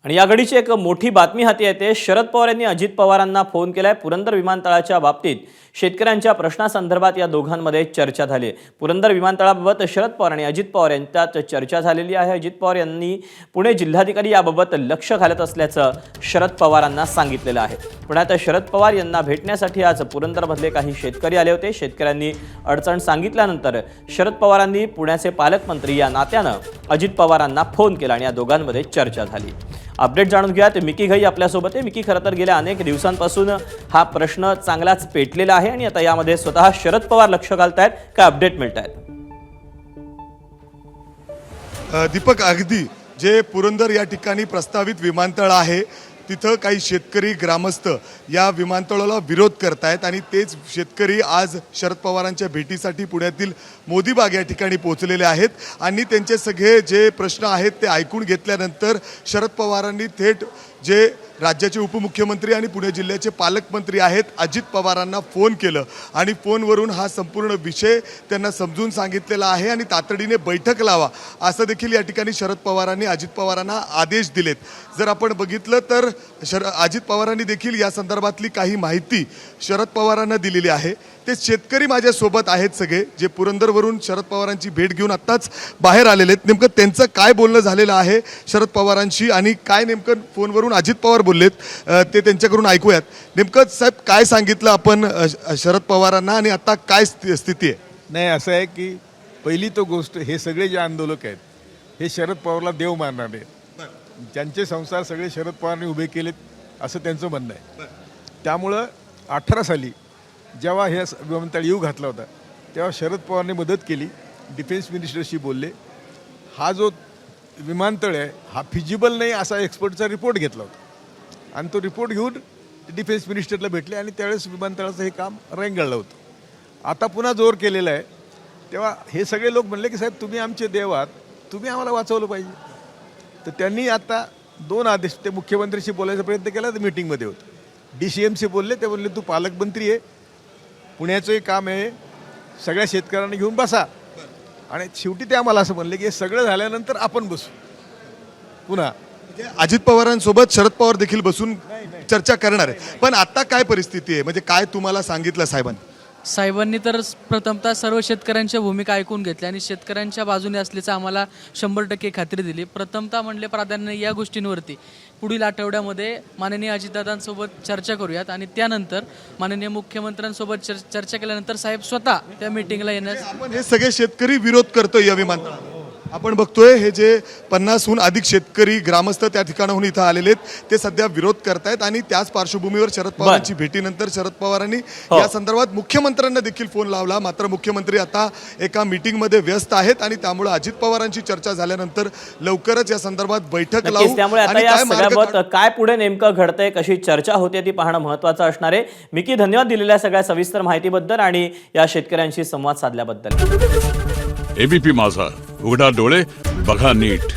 आणि या घडीची एक मोठी बातमी हाती येते। शरद पवार यांनी अजित पवारांना फोन केलाय। पुरंदर विमानतळाच्या बाबतीत शेतकऱ्यांच्या प्रश्नासंदर्भात या दोघांमध्ये चर्चा झाली। पुरंदर विमानतळाबाबत शरद पवार आणि अजित पवार यांच्यात चर्चा झालेली आहे। अजित पवार यांनी पुणे जिल्हाधिकारी याबाबत लक्ष घालत असल्याचं शरद पवारांना सांगितलेलं आहे। पुण्यात शरद पवार यांना भेटण्यासाठी आज पुरंदरमधले काही शेतकरी आले होते। शेतकऱ्यांनी अडचण सांगितल्यानंतर शरद पवारांनी पुण्याचे पालकमंत्री या नात्यानं अजित पवारांना फोन केला आणि या दोघांमध्ये चर्चा झाली। अपडेट जाणून घ्यात मिकी घई आपल्यासोबत आहे। मिकी, खरं तर गेल्या अनेक दिवसांपासून हा प्रश्न चांगलाच पेटलेला आहे आणि आता यामध्ये स्वतः शरद पवार लक्ष घालतायत। काय अपडेट मिळतायत? दीपक, अगदी जे पुरंदर या ठिकाणी प्रस्तावित विमानतळ आहे तिथं काही शेतकरी ग्रामस्थ या विमानतळाला विरोध करतायत आणि तेच शेतकरी आज शरद पवारांच्या भेटीसाठी पुण्यातील मोदीबाग या ठिकाणी पोहोचलेले आहेत आणि त्यांचे सगळे जे प्रश्न आहेत ते ऐकून घेतल्यानंतर शरद पवारांनी थेट जे राज्याचे उपमुख्यमंत्री आणि पुणे जिल्ह्याचे पालकमंत्री आहेत अजित पवारांना फोन केलं आणि फोनवरून हा संपूर्ण विषय त्यांना समजून सांगितलेला आहे आणि तातडीने बैठक लावा असं देखील या ठिकाणी शरद पवारांनी अजित पवारांना आदेश दिलेत। जर आपण बघितलं तर अजित पवारांनी देखील या संदर्भातली काही माहिती शरद पवारांना दिलेली आहे। ते शेतकरी माझ्यासोबत आहेत सगळे, जे पुरंदरवरून शरद पवारांची भेट घेऊन आत्ताच बाहेर आलेले आहेत। नेमकं त्यांचं काय बोलणं झालेलं आहे शरद पवारांशी आणि काय नेमकं फोनवरून अजित पवार बोललेत ते त्यांच्याकडून ऐकूयात। नेमकं साहेब काय सांगितलं आपण शरद पवारांना आणि आता काय स्थिती आहे? नाही, असं आहे की पहिली तो गोष्ट, हे सगळे जे आंदोलक आहेत हे शरद पवारला देव मानणारे आहेत। ज्यांचे संसार सगळे शरद पवारांनी उभे केलेत असं त्यांचं म्हणणं आहे। त्यामुळं 18 साली जेव्हा हे विमानतळ येऊ घातला होता तेव्हा शरद पवारने मदत केली, डिफेन्स मिनिस्टरशी बोलले। हा जो विमानतळ आहे हा फिजिबल नाही असा एक्सपर्टचा रिपोर्ट घेतला होता आणि तो रिपोर्ट घेऊन डिफेन्स मिनिस्टरला भेटले आणि त्यावेळेस विमानतळाचं हे काम रेंगाळलं होतं। आता पुन्हा जोर केलेला आहे। तेव्हा हे सगळे लोक म्हणले की साहेब तुम्ही आमचे देव आहात, तुम्ही आम्हाला वाचवलं पाहिजे। तर त्यांनी आता 2 आदेश, ते मुख्यमंत्र्यांशी बोलायचा प्रयत्न केला तर मीटिंगमध्ये होतं। DCMशी बोलले, ते बोलले तू पालकमंत्री आहे, पुण्याचंही काम आहे, सगळ्या शेतकऱ्यांना घेऊन बसा। आणि शेवटी ते आम्हाला असं म्हणले की हे सगळं झाल्यानंतर आपण बसू पुन्हा। अजित पवारांसोबत शरद पवार देखील बसून चर्चा करणार आहे। पण आता काय परिस्थिती आहे, म्हणजे काय तुम्हाला सांगितलं साहेबांनी तर प्रथमतः सर्व शेतकऱ्यांच्या भूमिका ऐकून घेतल्या आणि शेतकऱ्यांच्या बाजूने असल्याचं आम्हाला 100% खात्री दिली। प्रथमतः म्हणले प्राधान्य या गोष्टींवरती पुढील आठवड्यामध्ये माननीय अजितदादांसोबत चर्चा करूयात आणि त्यानंतर माननीय मुख्यमंत्र्यांसोबत चर्चा केल्यानंतर साहेब स्वतः त्या मीटिंगला येण्यास। आपण हे सगळे शेतकरी विरोध करतोय या विमानतळाला, आपण बघतोय हे जे 50हून अधिक शेतकरी ग्रामस्थ त्या ठिकाणाहून इथं आलेले आहेत ते सध्या विरोध करतायत आणि त्याच पार्श्वभूमीवर शरद पवारांची भेटीनंतर शरद पवारांनी या संदर्भात मुख्यमंत्र्यांना देखील फोन लावला। मात्र मुख्यमंत्री आता एका मीटिंगमध्ये व्यस्त आहेत आणि त्यामुळे अजित पवारांची चर्चा झाल्यानंतर लवकरच या संदर्भात बैठक लावू। त्यामुळे आता या सगळ्याबाबत काय पुढे नेमकं घडतंय, कशी चर्चा होते ती पाहणं महत्त्वाचं असणार आहे। मिकी, धन्यवाद दिलेल्या सगळ्या सविस्तर माहितीबद्दल आणि या शेतकऱ्यांशी संवाद साधल्याबद्दल। एबीपी माझा, उघडा डोळे बघा नीट।